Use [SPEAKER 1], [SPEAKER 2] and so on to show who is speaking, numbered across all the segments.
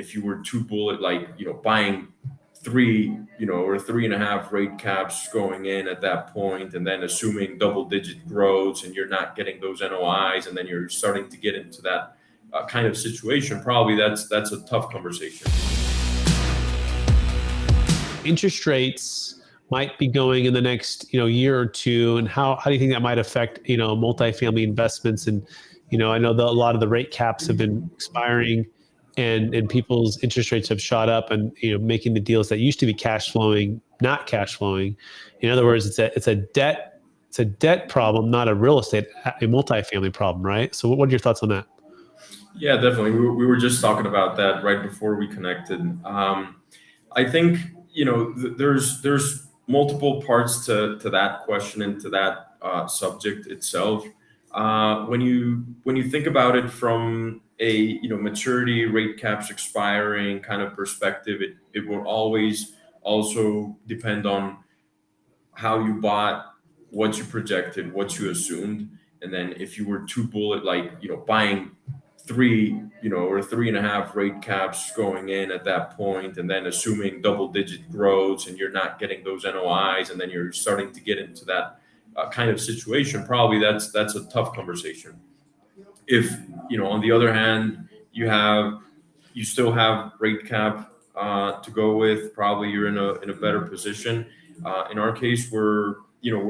[SPEAKER 1] if you were too bullet, like, buying three, or 3.5 rate caps going in at that point, and then assuming double digit growth, and you're not getting those NOIs, and then you're starting to get into that kind of situation, probably that's a tough conversation.
[SPEAKER 2] Interest rates might be going in the next year or two, and how do you think that might affect multifamily investments? And I know that a lot of the rate caps have been expiring, and people's interest rates have shot up, and making the deals that used to be cash flowing not cash flowing. In other words, it's a debt problem, not a real estate, a multifamily problem, right? So what are your thoughts on that?
[SPEAKER 1] Yeah, definitely. We were just talking about that right before we connected. I think there's multiple parts to that question and to that subject itself. When you think about it from a maturity, rate caps expiring kind of perspective, it will always also depend on how you bought, what you projected, what you assumed, and then if you were too bullet, like buying three, or 3.5 rate caps going in at that point, and then assuming double digit growth, and you're not getting those NOIs, and then you're starting to get into that kind of situation, probably that's a tough conversation. If on the other hand, you still have rate cap to go with, probably you're in a better position. In our case, we're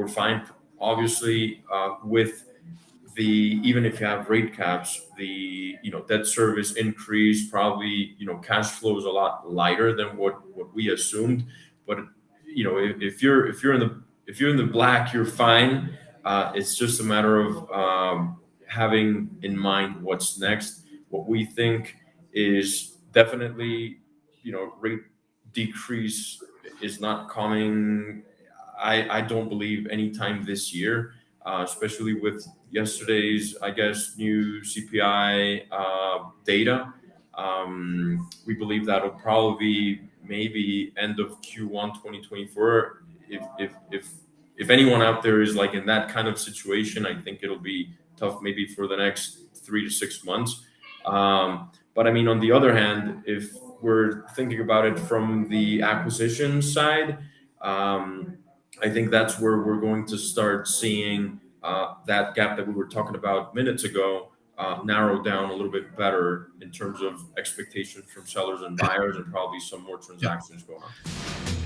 [SPEAKER 1] fine, obviously, with the even if you have rate caps, the debt service increase, probably cash flow is a lot lighter than what we assumed. But if you're in the black, you're fine. It's just a matter of having in mind what's next. What we think is definitely, rate decrease is not coming. I don't believe anytime this year, especially with yesterday's, I guess, new CPI data. We believe that'll probably be maybe end of Q1 2024. If anyone out there is like in that kind of situation, I think it'll be tough maybe for the next 3 to 6 months. But I mean, on the other hand, if we're thinking about it from the acquisition side, I think that's where we're going to start seeing that gap that we were talking about minutes ago narrow down a little bit better in terms of expectations from sellers and buyers, and probably some more transactions going on.